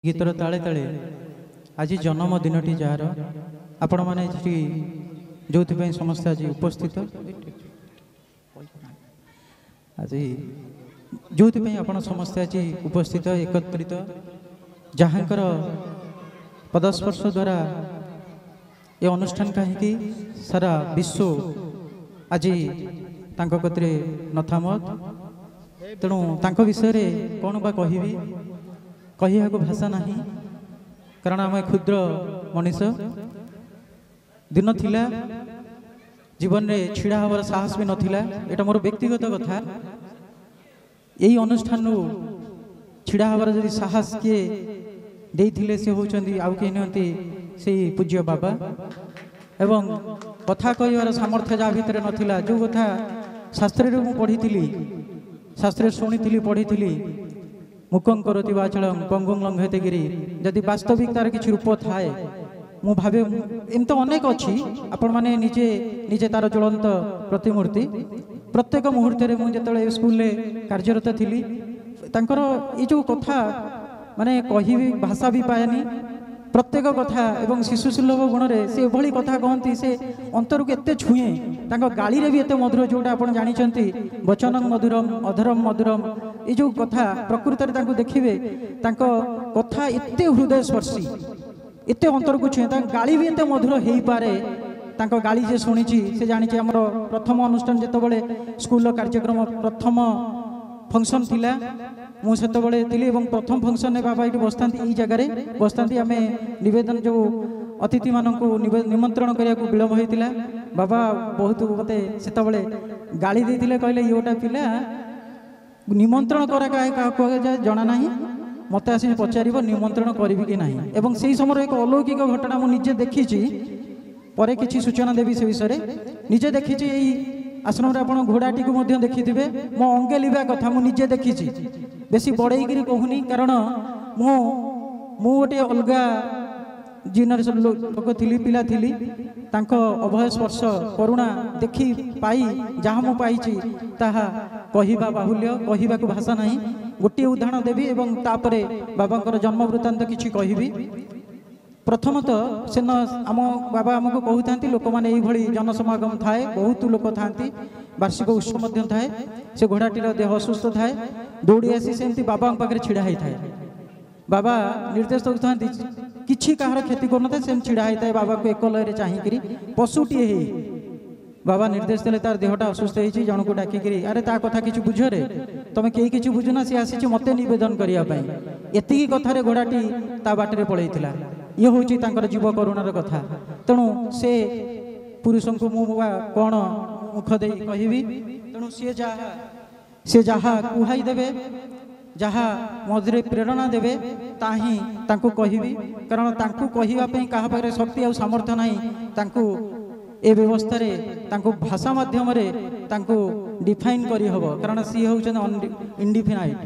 गीतर ताले ताले आज जन्मदिनटी जार आपण मैंने जो समस्त आज उपस्थित आज जो आप समस्ते आज उपस्थित एकत्रित जहाँकर पदस्पर्श द्वारा ये अनुष्ठान कहीं सारा विश्व आज तांको कतरे नथामत तेणु तांको विषय कौन बा कहबी कहिया को भाषा नहीं कारण आम क्षुद्र मनीष दिन थिला जीवन में छिड़ा हमार साहस भी नथिला एटा मोर व्यक्तिगत कथा यही अनुष्ठान छिड़ा हमार जदि साहस किए देइथिले से होचंदी आउ के नहंती से पूज्य बाबा एवं कथा कहवार सामर्थ्य जा भितर नथिला जो कथा शास्त्र रे पढ़ी शास्त्र शुणी पढ़ी मुकं करोति वाचलम पंगुं लंघयते गिरि जदि वास्तविक तार किछि रूप थाए मु भावे एमत अनेक अच्छी आपण माने निजे निजे तार ज्वलंत प्रतिमूर्ति प्रत्येक मुहूर्त रे मु जतले स्कूल रे कार्यरत थिली तांकर ए जो कथा माने कहि भाषा भी पाएनी प्रत्येक कथा एवं शिशु सुलभ गुण रे से भली कथा कहती से अंतर को एते छुए तांको गाली रे भी एते मधुर जोटा आपण जानिचंती वचनं मधुरम अधरम मधुरम ये जो कथा प्रकृत रे तांको देखिबे तांको कथा एते हृदय स्पर्शी एते अंतर को छुए तांको गाली भी एते मधुर हेई पारे तांको गाली जे सुनिची से जानिची हमर प्रथम अनुष्ठान जेतो बळे स्कूल कार्यक्रम प्रथम फंक्शन थिला मु सेतो बळे थिली एवं प्रथम फंक्शन ने बाबा इटी बसतांती ई जगह रे बसतांती आमे निवेदन जो अतिथि माननकु निमंत्रण करिया को विलंब होइतिला बाबा बहुत मते सेतो बळे गाली देथिले कहले योटा पिला निमंत्रण करा का जाए जना नहीं मत आसी पचार निमंत्रण करी कि ना एवं से समय एक अलौकिक घटना मुझे निजे देखी पर किसी सूचना देवी से विषय निजे देखी आश्रम आप घोड़ाटी को देखी थे मो अंगे लिवा कथा मुझे देखी बेसी बड़े कहूनी कारण मु गोटे अलग जेनेरेशन लोक थी पिला थी अभय स्पर्श करुणा देखी पाई जहाँ मु पाई ताहा कहिबा बाहुल्य कहिबा को भाषा नहीं गोटे उदाहरण देवी एवं तापरे बाबा जन्म वृत्तांत किछि कहिबी प्रथमतः से आम बाबा आमको कहते लोक मैंने ये जनसमागम थाए बहुत लोक था वार्षिक उत्सव थाए से घोड़ाटीर देह असुस्थ थाए दौड़ी आसी सेमती बाबा पाखे छिड़ा होता है बाबा निर्देश दौता किसी कहार क्षति करना से छिड़ा होता है बाबा को एक लय चाहिए पशुटी बाबा निर्देश देते तार देहटा असुस्थ हो जन को डाकिकी अरे ता कथा कि बुझ रे तुम कहीं किसी बुझुना सी आसी मत नवेदन करने एति कथार घोड़ाटी ता बाटर पलैला ये हूँ जीव करुणार कथा तेणु से पुरुष को मु कौन मुख दे कहबी तेणु सी जहा कुहाई देवे जहाँ मझे प्रेरणा देवे ताही तांको कहबी कारण तांको कहवाई क्या पाखे शक्ति आ सामर्थ्य नहीं ए व्यवस्था रे तांको भाषा माध्यम रे तांको डिफाइन करी हबो कारण सी होउछन इनडिफिनाइट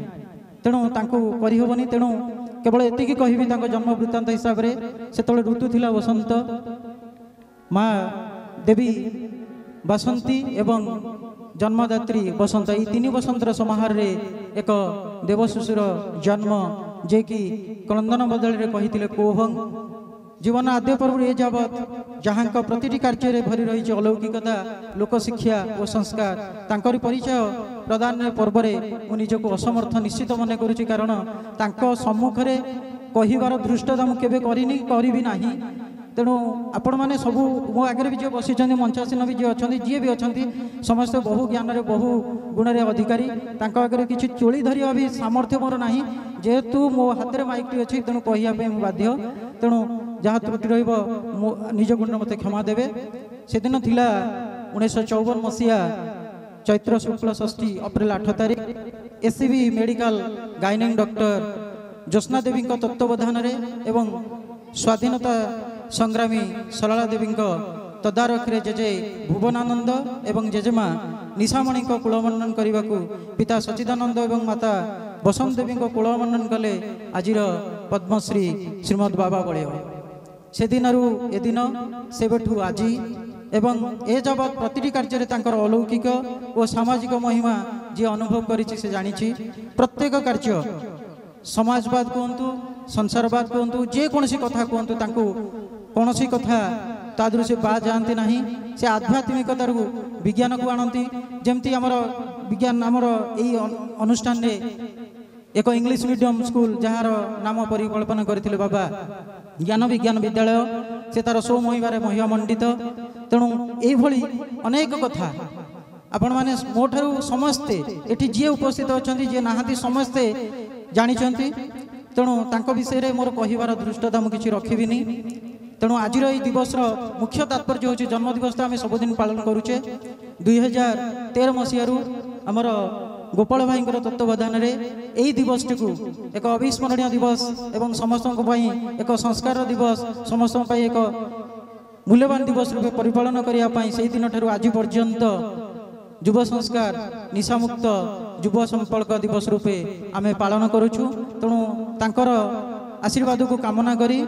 तेणु तांको करी हबनी तेणु केवल एतिकी कहबी तांको जन्म वृत्तांत हिसाब रे सेतले ऋतु थिला वसंत माँ देवी बसंती एवं जन्मदात्री बसंत ई तीन बसंतर समाहार रे एक देवशिशुर जन्म जे कि क्रंदन बदल रे कहिथिले कोहं जीवन आद्य पर्व ए जावत जहाँ प्रति कार्य भरी रही अलौकिकता लोकशिक्षा और संस्कार तांकरी परिचय प्रदान पर्व में निजक असमर्थ निश्चित मन करुच्ची कारण तांको सम्मुख रे कहिबार धृष्टता मुझे करी करी ना तेणु आपण मैंने सबू मो आगे भी जी बसी मंचासीन भी जी अच्छा जी भी अच्छा समस्त बहु ज्ञान बहु गुण अधिकारी आगे किसी चोली धरिया भी सामर्थ्य मोर ना जेहेतु मो हाथ में माइक टी अच्छी तेणु कहवाई बाध्य तेणु जहाँ त्रुटि निज गुण मत क्षमा देवे से दिन थिला 1954 मसीहा चैत्र शुक्ल षष्ठी अप्रैल 8 तारीख एससीबी मेडिकल गाइनिंग डॉक्टर ज्योत्ना देवी तत्वावधान एवं स्वाधीनता संग्रामी सरला देवी तदारख रे जेजे भुवनानंद एवं जेजेमा निशामणि कुलमंडन करने को पिता सच्चिदानंद एवं माता बसंत देवी कुलमंडन कले आज पद्मश्री श्रीमद बाबा बड़े से दिन ए दिन से आज एवं ए जबत प्रति कार्य अलौकिक और सामाजिक महिमा जी अनुभव करी से जानी प्रत्येक कार्य समाजवाद कहतु संसारवाद कहतु जेकोसी कथा कहतु तांको कौनसी कथा तादृश से बा जाती ना से आध्यात्मिकतार विज्ञान को आणती जमती आमर विज्ञान आमर यही अनुष्ठान रे एक इंग्लिश मीडियम स्कूल जार नाम परिकल्पना करथिले बाबा ज्ञान विज्ञान विद्यालय से तार सौ महिबार महिमा मंडित तेणु यही अनेक कथा आपण माने मोठारू समस्ते एठी जे उपस्थित अछंती जे नाहाती समस्ते जानिछंती तेणु तांको विषय रे मोर कहिबार दृष्टता मु किछि रखिबिनी तेणु आज दिवस मुख्य तात्पर्य हूँ जन्म दिवस तो आम सबुदिन पालन करुचे 2013 मसीह आमर गोपाल भाई तत्वावधान में यही दिवस टी एक अविस्मरणीय दिवस एवं समस्त एक संस्कार दिवस समस्त एक मूल्यवान दिवस रूपे परिपालन करने से दिन ठार आज पर्यंत युव संस्कार निशामुक्त युव संपर्क दिवस रूपे आम पालन करुचु तेणु तांकर आशीर्वाद को कामना करी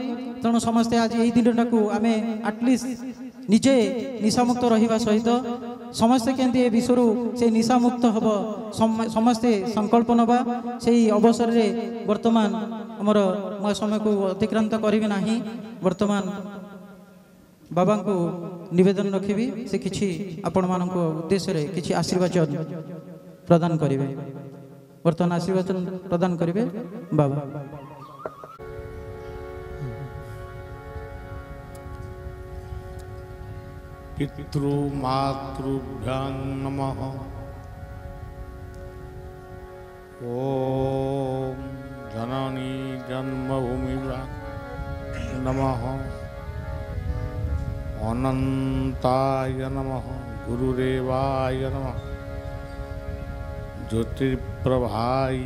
तेणु समस्ते आज यही दिन को आम आटलिस्ट निजे निशामुक्त रहिबा सहित समस्ते केंद्र विश्व से निशामुक्त हम समस्ते संकल्प नवा से अवसर रे वर्तमान आमर मैं समय को अतिक्रांत करी ना वर्तमान बाबा को निवेदन रखी से किछि आपण मान उद्देश्य रे किछि आशीर्वाद प्रदान करेंगे वर्तमान आशीर्वाद प्रदान करेंगे बाबा। पितृमातृभ्यां नमः। ओम जननी जन्मभूमिभ्यां नमः। अनंताय नमः। गुरुदेवाय नमः। ज्योतिर्प्रभाय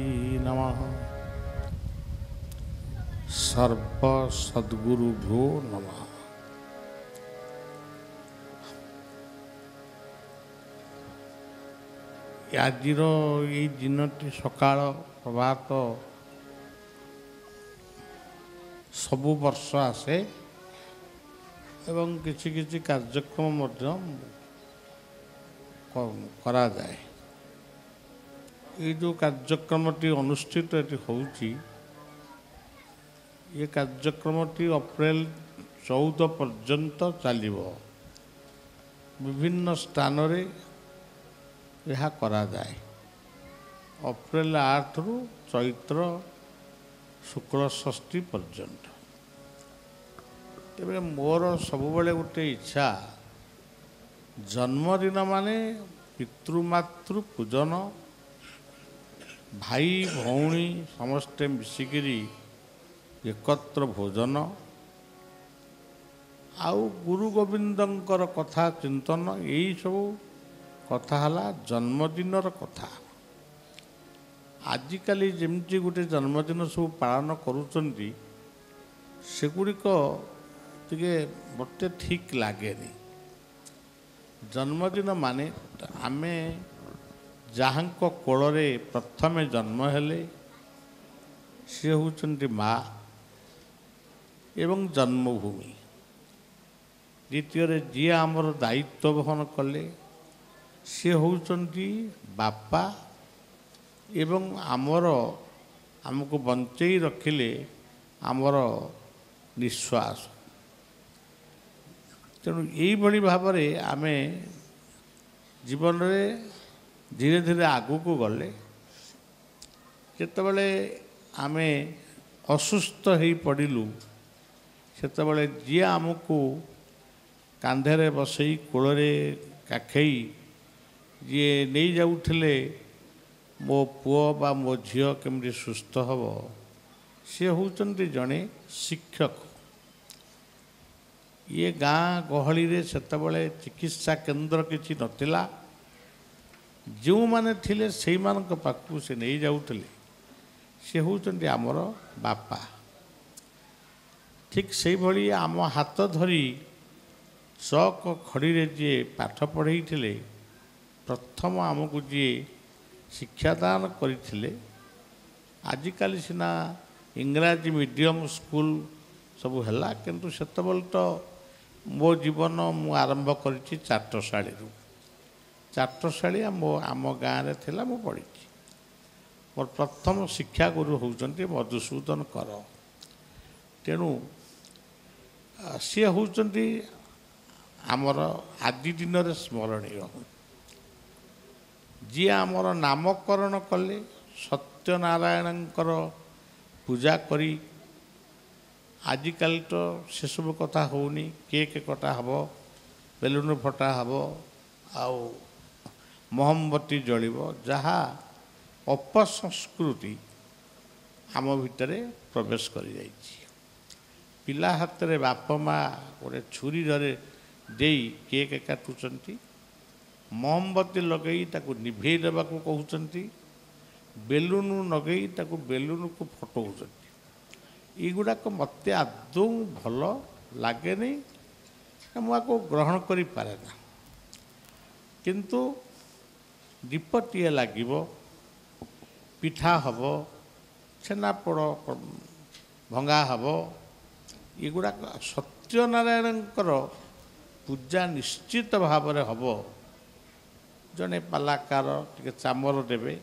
नमः। सर्व सद्गुरुभ्यो नमः। आज ये दिनटी सकाळ प्रभात सबु वर्ष आसे एवं किछि किछि कार्यक्रम करा जाए। ये जो कार्यक्रमटी अनुष्ठित होउची ये कार्यक्रमटी अप्रैल 14 पर्यंत चलिबो। विभिन्न स्थान रे यह करा जाए। अप्रैल 8 रु चैत्र शुक्ल षष्ठी पर्यंत। तेरे मोर सबुबले गोटे इच्छा जन्मदिन माने पितृमातृ पूजन भाई भौणी समस्ते मिसिकिरी एकत्र भोजन आउ गुरु गोविंदंकर कथा चिंतन यही सब कथा हला जन्मदिन कथा। आजिकाली जमती गोटे जन्मदिन सब पालन करुचंती सेगुड़िक टिके मते ठीक लगे। जन्मदिन माने आमे जहाँक कोଳରେ प्रथमे जन्म हेले सी होउचंती माँ एवं जन्मभूमि। द्वितीय जी आमर दायित्व वहन कले सी होउचंती बापा एवं आमर आमको बंचई रखिले आमर निश्वास। तेणु यही भाव में आमे जीवन में धीरे धीरे आगू को गले जेतेबेले आमे असुस्थ हो पड़िलु सेतेबेले जी आमको कांधे बसई कोଳରେ काखई जी नहीं जाऊले मो पुओ बा मो झील केमती सुस्थ हम सी होउचंती जड़े शिक्षक। ये गाँ गहली रे सेतेबेले चिकित्सा केन्द्र किछि नथिला। जो माने थिले सेई मानक पाखु से नहीं जाउतले से होउचंती आमर बापा। ठीक से भली आम हाथ धरी चक खड़ी रे जे पाठ पढ़ई थिले प्रथम आमको जी शिक्षादान करथिले। आजिकाली सिना इंग्राजी मीडियम स्कूल सबू है किंतु सेतेबेले तो मो जीवन मु आरंभ करिछि चाटशाली रु। चाटशाली मो आम गाँव में थिला मु पढ़ी। मोर प्रथम शिक्षा गुरु होउचंती मधुसूदन कर। ତେଣୁ ସିଏ ହେଉଛନ୍ତି ଆମର ଆଦି ଦିନରେ ସ୍ମରଣୀୟ। ଯିଏ ଆମର ନାମକରଣ କଲେ ସତ୍ୟନାରାୟଣଙ୍କର ପୂଜା କରି, ଆଜିକାଲି ତ ସେସବୁ କଥା ହେଉନି, କେକ୍ କଟା ହେବ, ବେଲୁନ ଫଟା ହେବ, ଆଉ ମହମବତୀ ଜଳିବ, ଯାହା ଅପସଂସ୍କୃତି ଆମ ଭିତରେ ପ୍ରବେଶ କରିଯାଇଛି। ପିଲା ହାତରେ ବାପ ମା ଗୋଟେ ଛୁରୀ ଧରେ ଦେଇ କେକ୍ କାଟୁଛନ୍ତି, ମହମବତୀ ଲଗେଇ ତାକୁ ନିଭେଇ ଦେବାକୁ କହୁଛନ୍ତି, ବେଲୁନ ଲଗେଇ ତାକୁ ବେଲୁନକୁ ଫଟଉଛନ୍ତି। ଏଗୁଡ଼ାକ ମୋତେ ଆଦୌ ଭଲ ଲାଗେନି, ମୁଁ ଆକୁ ଗ୍ରହଣ କରିପାରେ ନା। କିନ୍ତୁ ଦୀପଟିଏ ଲାଗିବ, ପିଠା ହେବ, ଛେନାପୋଡ଼ ଭଙ୍ଗା ହେବ, ଏଗୁଡ଼ାକ ସତ୍ୟନାରାୟଣଙ୍କର ପୂଜା ନିଶ୍ଚିତ ଭାବରେ ହେବ। ଜଣେ ପାଲାକାର ଟିକେ ଚାମର ଦେବେ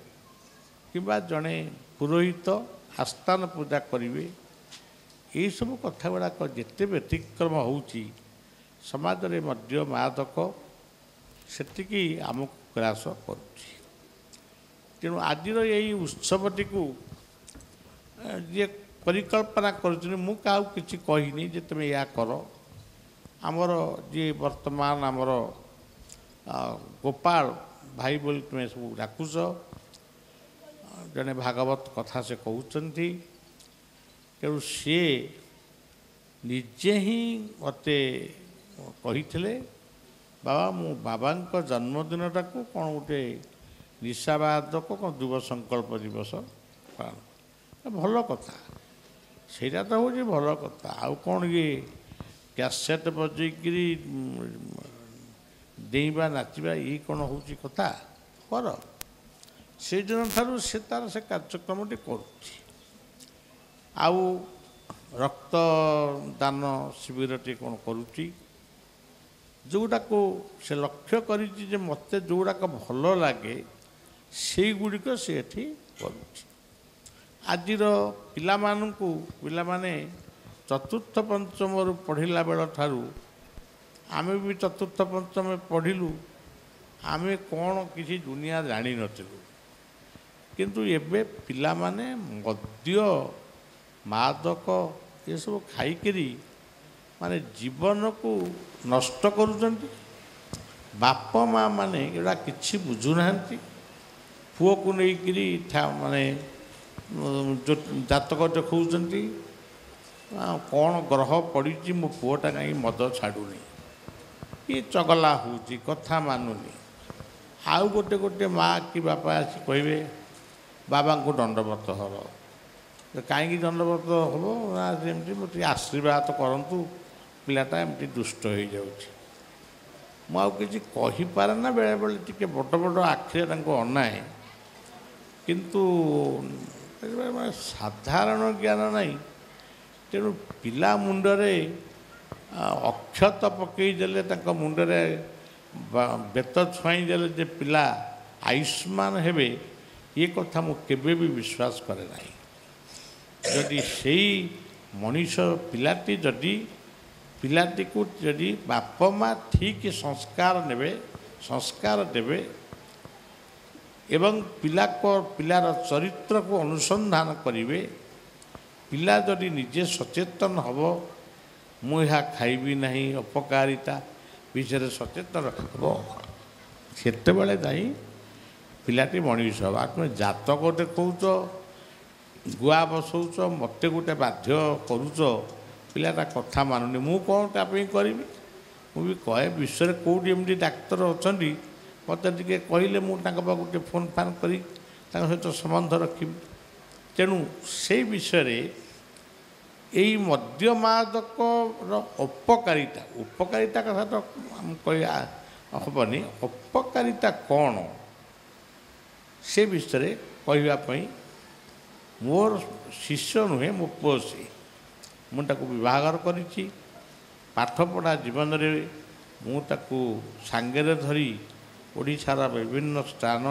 କିମ୍ବା ଜଣେ ପୁରୋହିତ ଆସ୍ଥାନ ପୂଜା କରିବେ। ଏହିସବୁ କଥା ଗୁଡ଼ାକ ଯେତେ ବ୍ୟତିକ୍ରମ ହେଉଛି ସମାଜରେ ମଧ୍ୟ ମାଦକ ସେତିକି ଆମକୁ ଗ୍ରାସ କରୁଛି। ତେଣୁ ଆଜିର ଏଇ ଉତ୍ସବଟିକୁ ଯିଏ ପରିକଳ୍ପନା କରୁଛନ୍ତି, ମୁଁ କାହାକୁ କିଛି କହିନି ଯେ ତୁମେ ଏହା କର। ଆମର ଯିଏ ବର୍ତ୍ତମାନ ଆମର ଗୋପାଳ ଭାଇ ବୋଲି ତୁମେ ସବୁ ଡାକୁଛ, ଜଣେ ଭାଗବତ କଥା ସେ କହୁଛନ୍ତି। ତେଣୁ ସିଏ ନିଜେ ହିଁ ମୋତେ କହିଥିଲେ, ବାବା ମୁଁ ବାବାଙ୍କ ଜନ୍ମଦିନଟାକୁ କ'ଣ ଗୋଟେ ନିଶାବାଦକ କ'ଣ ଯୁବ ସଂକଳ୍ପ ଦିବସ ପାଳନ। ଭଲ କଥା, ସେଇଟା ତ ହେଉଛି ଭଲ କଥା। ଆଉ କ'ଣ ଇଏ କ୍ୟାସେଟ୍ ବଜେଇକିରି ଡେଇଁବା ନାଚିବା ଇଏ କ'ଣ ହେଉଛି କଥା? କର। ସେଇଦିନ ଠାରୁ ସେ ତାର ସେ କାର୍ଯ୍ୟକ୍ରମଟି କରୁଛି। ଆଉ ରକ୍ତଦାନ ଶିବିରଟି କ'ଣ କରୁଛି, ଯେଉଁଟାକୁ ସେ ଲକ୍ଷ୍ୟ କରିଛି ଯେ ମୋତେ ଯେଉଁଗୁଡ଼ାକ ଭଲ ଲାଗେ ସେଇଗୁଡ଼ିକ ସେ ଏଠି କରୁଛି। ଆଜିର ପିଲାମାନଙ୍କୁ, ପିଲାମାନେ ଚତୁର୍ଥ ପଞ୍ଚମରୁ ପଢ଼ିଲା ବେଳ ଠାରୁ, ଆମେ ବି ଚତୁର୍ଥ ପଞ୍ଚମ ପଢ଼ିଲୁ, ଆମେ କ'ଣ କିଛି ଦୁନିଆ ଜାଣିନଥିଲୁ। କିନ୍ତୁ ଏବେ ପିଲାମାନେ ମଦ୍ୟ ମାଦକ ଏସବୁ ଖାଇକରି ମାନେ ଜୀବନକୁ ନଷ୍ଟ କରୁଛନ୍ତି। ବାପ ମା ମାନେ ଏଗୁଡ଼ା କିଛି ବୁଝୁନାହାନ୍ତି। ପୁଅକୁ ନେଇକରି ମାନେ ଜାତକ ଦେଖାଉଛନ୍ତି, କ'ଣ ଗ୍ରହ ପଡ଼ିଛି ମୋ ପୁଅଟା କାହିଁକି ମଦ ଛାଡ଼ୁନି, କି ଚଗଲା ହେଉଛି, କଥା ମାନୁନି। ଆଉ ଗୋଟେ ମା କି ବାପା ଆସି କହିବେ ବାବାଙ୍କୁ ଦଣ୍ଡବତ ହେବ। କାହିଁକି ଦଣ୍ଡବତ ହେବ ନା ଯେମିତି ମୁଁ ଟିକେ ଆଶୀର୍ବାଦ କରନ୍ତୁ, ପିଲାଟା ଏମିତି ଦୁଷ୍ଟ ହୋଇଯାଉଛି। ମୁଁ ଆଉ କିଛି କହିପାରେ ନା, ବେଳେବେଳେ ଟିକେ ବଡ଼ ବଡ଼ ଆଖିରେ ତାଙ୍କୁ ଅନାଏ, କିନ୍ତୁ ସାଧାରଣ ଜ୍ଞାନ ନାହିଁ। ତେଣୁ ପିଲା ମୁଣ୍ଡରେ ଅକ୍ଷତ ପକାଇଦେଲେ, ତାଙ୍କ ମୁଣ୍ଡରେ ବେତ ଛୁଆଇଁ ଦେଲେ ଯେ ପିଲା ଆୟୁଷ୍ମାନ ହେବେ, ଏ କଥା ମୁଁ କେବେ ବି ବିଶ୍ୱାସ କରେ ନାହିଁ। ଯଦି ସେଇ ମଣିଷ ପିଲାଟିକୁ ଯଦି ବାପ ମା ଠିକ୍ ସଂସ୍କାର ଦେବେ ଏବଂ ପିଲାର ଚରିତ୍ରକୁ ଅନୁସନ୍ଧାନ କରିବେ, ପିଲା ଯଦି ନିଜେ ସଚେତନ ହେବ, ମୁଁ ଏହା ଖାଇବି ନାହିଁ, ଅପକାରିତା ବିଷୟରେ ସଚେତନ ହେବ, ସେତେବେଳେ ଯାଇ ପିଲାଟି ମଣିଷ ହେବ। ତୁମେ ଜାତକ ଦେଖାଉଛ, ଗୁଆ ବସଉଛ, ମୋତେ ଗୋଟେ ବାଧ୍ୟ କରୁଛ, ପିଲାଟା କଥା ମାନୁନି, ମୁଁ କ'ଣ ତା ପାଇଁ କରିବି? ମୁଁ ବି କହେ ବିଶ୍ୱରେ କେଉଁଠି ଏମିତି ଡାକ୍ତର ଅଛନ୍ତି ମୋତେ ଟିକେ କହିଲେ ମୁଁ ତାଙ୍କ ପାଖକୁ ଟିକେ ଫୋନ୍ ଫାନ୍ କରି ତାଙ୍କ ସହିତ ସମ୍ବନ୍ଧ ରଖିବି। ତେଣୁ ସେଇ ବିଷୟରେ ଏଇ ମଦ୍ୟ ମାଦକର ଉପକାରିତା କଥା ତ କହିବା ହେବନି, ଅପକାରିତା କ'ଣ ସେ ବିଷୟରେ କହିବା ପାଇଁ ମୋର ଶିଷ୍ୟ ନୁହେଁ, ମୋ ପୁଅ ସେ। ମୁଁ ତାକୁ ବିବାହର କରିଛି। ପାଠପଢ଼ା ଜୀବନରେ ମୁଁ ତାକୁ ସାଙ୍ଗରେ ଧରି ଓଡ଼ିଶାର ବିଭିନ୍ନ ସ୍ଥାନ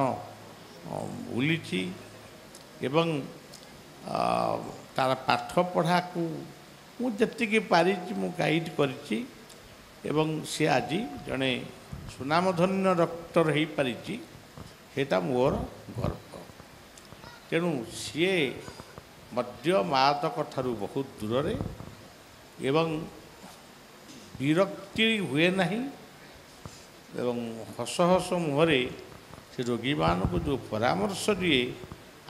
ବୁଲିଛି ଏବଂ ତାର ପାଠପଢ଼ାକୁ ମୁଁ ଯେତିକି ପାରିଛି ମୁଁ ଗାଇଡ଼ କରିଛି ଏବଂ ସେ ଆଜି ଜଣେ ସୁନାମଧନ୍ୟ ଡକ୍ଟର ହେଇପାରିଛି, ସେଇଟା ମୋର ଗର୍ବ। ତେଣୁ ସିଏ ମଦ୍ୟ ମାଦକ ଠାରୁ ବହୁତ ଦୂରରେ ଏବଂ ବିରକ୍ତି ହୁଏ ନାହିଁ ଏବଂ ହସ ହସ ମୁହଁରେ ସେ ରୋଗୀମାନଙ୍କୁ ଯେଉଁ ପରାମର୍ଶ ଦିଏ,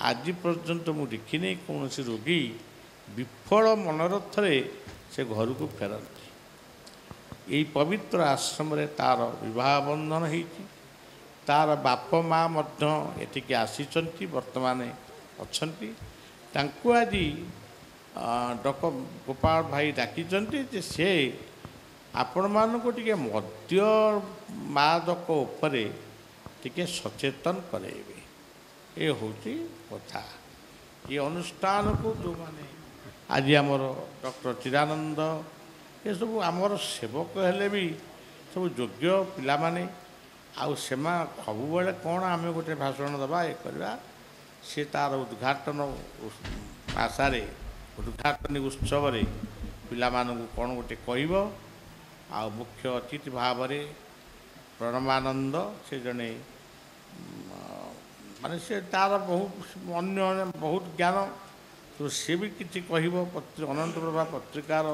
ଆଜି ପର୍ଯ୍ୟନ୍ତ ମୁଁ ଦେଖିନି କୌଣସି ରୋଗୀ ବିଫଳ ମନୋରଥରେ ସେ ଘରକୁ ଫେରନ୍ତି। ଏହି ପବିତ୍ର ଆଶ୍ରମରେ ତା'ର ବିବାହ ବନ୍ଧନ ହେଇଛି। ତା'ର ବାପ ମା ମଧ୍ୟ ଏଠିକି ଆସିଛନ୍ତି, ବର୍ତ୍ତମାନ ଅଛନ୍ତି। ତାଙ୍କୁ ଆଜି ଗୋପାଳ ଭାଇ ଡାକିଛନ୍ତି ଯେ ସେ ଆପଣମାନଙ୍କୁ ଟିକେ ମଦ୍ୟ ମାଦକ ଉପରେ ଟିକେ ସଚେତନ କରାଇବେ। ଏ ହେଉଛି କଥା। ଏ ଅନୁଷ୍ଠାନକୁ ଯେଉଁମାନେ ଆଜି ଆମର ଡକ୍ଟର ଚିଦାନନ୍ଦ, ଏସବୁ ଆମର ସେବକ ହେଲେ ବି ସବୁ ଯୋଗ୍ୟ ପିଲାମାନେ। ଆଉ ସେମାନେ ସବୁବେଳେ କ'ଣ ଆମେ ଗୋଟେ ଭାଷଣ ଦେବା ଏ କରିବା, ସେ ତା'ର ଉଦ୍ଘାଟନ ଆଶାରେ ଉଦ୍ଘାଟନୀ ଉତ୍ସବରେ ପିଲାମାନଙ୍କୁ କ'ଣ ଗୋଟେ କହିବ। ଆଉ ମୁଖ୍ୟ ଅତିଥି ଭାବରେ ପ୍ରଣମାନନ୍ଦ, ସେ ଜଣେ ମାନେ ସେ ତା'ର ବହୁତ ଅନ୍ୟ ବହୁତ ଜ୍ଞାନ, ତ ସେ ବି କିଛି କହିବ। ଅନନ୍ତପ୍ରଭା ପତ୍ରିକାର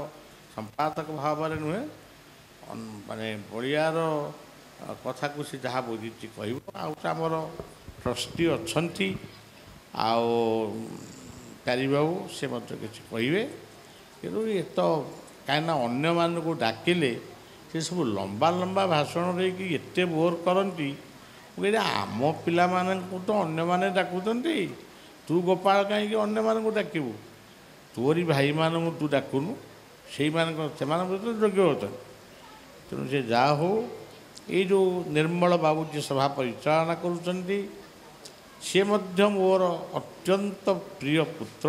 ସମ୍ପାଦକ ଭାବରେ ନୁହେଁ, ମାନେ ବଳିଆର କଥାକୁ ସେ ଯାହା ବୁଝିଛି କହିବ। ଆଉ ଆମର ଟ୍ରଷ୍ଟି ଅଛନ୍ତି, ଆଉ ପ୍ୟାରୀବାବୁ, ସେ ମଧ୍ୟ କିଛି କହିବେ। କିନ୍ତୁ ଏ ତ କାହିଁକିନା ଅନ୍ୟମାନଙ୍କୁ ଡାକିଲେ ସେ ସବୁ ଲମ୍ବା ଲମ୍ବା ଭାଷଣ ଦେଇକି ଏତେ ବୋର୍ କରନ୍ତି। ମୁଁ କହିଲି ଆମ ପିଲାମାନଙ୍କୁ ତ ଅନ୍ୟମାନେ ଡାକୁଛନ୍ତି, ତୁ ଗୋପାଳ କାହିଁକି ଅନ୍ୟମାନଙ୍କୁ ଡାକିବୁ? ତୋରି ଭାଇମାନଙ୍କୁ ତୁ ଡାକୁନୁ, ସେମାନଙ୍କ ଭିତରେ ଯୋଗ୍ୟ ଅଛନ୍ତି। ତେଣୁ ସେ ଯାହା ହଉ, ଏଇ ଯେଉଁ ନିର୍ମଳ ବାବୁ ଯିଏ ସଭା ପରିଚାଳନା କରୁଛନ୍ତି, ସିଏ ମଧ୍ୟ ମୋର ଅତ୍ୟନ୍ତ ପ୍ରିୟ ପୁତ୍ର।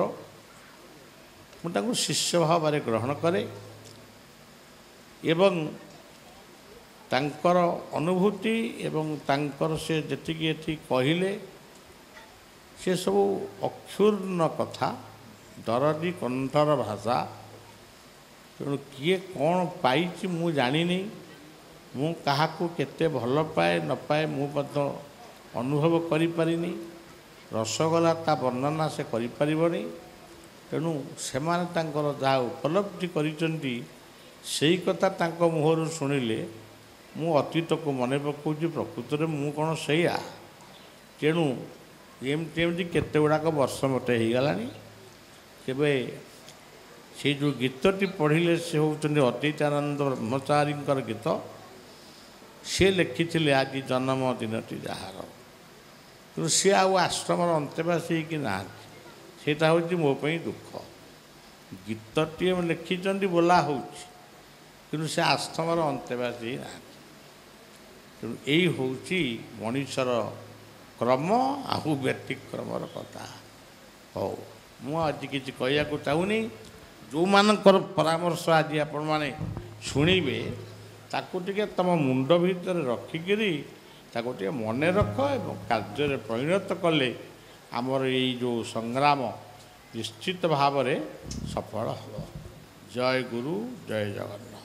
ମୁଁ ତାଙ୍କୁ ଶିଷ୍ୟ ଭାବରେ ଗ୍ରହଣ କରେ ଏବଂ ତାଙ୍କର ଅନୁଭୂତି ଏବଂ ତାଙ୍କର ସେ ଯେତିକି ଏଠି କହିଲେ, ସେସବୁ ଅକ୍ଷୁର୍ଣ୍ଣ କଥା, ଦରଦୀ କଣ୍ଠର ଭାଷା। ତେଣୁ କିଏ କ'ଣ ପାଇଛି ମୁଁ ଜାଣିନି, ମୁଁ କାହାକୁ କେତେ ଭଲ ପାଏ ନ ପାଏ ମୁଁ ମଧ୍ୟ ଅନୁଭବ କରିପାରିନି। ରସଗୋଲା ତା ବର୍ଣ୍ଣନା ସେ କରିପାରିବନି। ତେଣୁ ସେମାନେ ତାଙ୍କର ଯାହା ଉପଲବ୍ଧି କରିଛନ୍ତି, ସେଇ କଥା ତାଙ୍କ ମୁହଁରୁ ଶୁଣିଲେ ମୁଁ ଅତୀତକୁ ମନେ ପକାଉଛି। ପ୍ରକୃତରେ ମୁଁ କ'ଣ ସେଇଆ? ତେଣୁ ଏମିତି କେତେ ଗୁଡ଼ାକ ବର୍ଷ ମୋତେ ହେଇଗଲାଣି। କେବେ ସେଇ ଯେଉଁ ଗୀତଟି ପଢ଼ିଲେ, ସେ ହେଉଛନ୍ତି ଅଦ୍ୱୈତାନନ୍ଦ ବ୍ରହ୍ମଚାରୀଙ୍କର ଗୀତ। ସେ ଲେଖିଥିଲେ ଆଜି ଜନ୍ମଦିନଟି ଯାହାର, କିନ୍ତୁ ସିଏ ଆଉ ଆଶ୍ରମର ଅନ୍ତେବାସୀ ହେଇକି ନାହାନ୍ତି। ସେଇଟା ହେଉଛି ମୋ ପାଇଁ ଦୁଃଖ। ଗୀତଟିଏ ଲେଖିଛନ୍ତି, ବୋଲା ହେଉଛି, କିନ୍ତୁ ସେ ଆଶ୍ରମର ଅନ୍ତେବାସୀ ନାହାନ୍ତି। ତେଣୁ ଏଇ ହେଉଛି ମଣିଷର କ୍ରମ ଆଉ ବ୍ୟତିକ୍ରମର କଥା। ହଉ, ମୁଁ ଆଜି କିଛି କହିବାକୁ ଚାହୁଁନି। ଯେଉଁମାନଙ୍କର ପରାମର୍ଶ ଆଜି ଆପଣମାନେ ଶୁଣିବେ, ତାକୁ ଟିକେ ତୁମ ମୁଣ୍ଡ ଭିତରେ ରଖିକିରି ତାକୁ ଟିକେ ମନେ ରଖ ଏବଂ କାର୍ଯ୍ୟରେ ପରିଣତ କଲେ ଆମର ଏଇ ଯେଉଁ ସଂଗ୍ରାମ ନିଶ୍ଚିତ ଭାବରେ ସଫଳ ହେବ। ଜୟ ଗୁରୁ, ଜୟ ଜଗନ୍ନାଥ।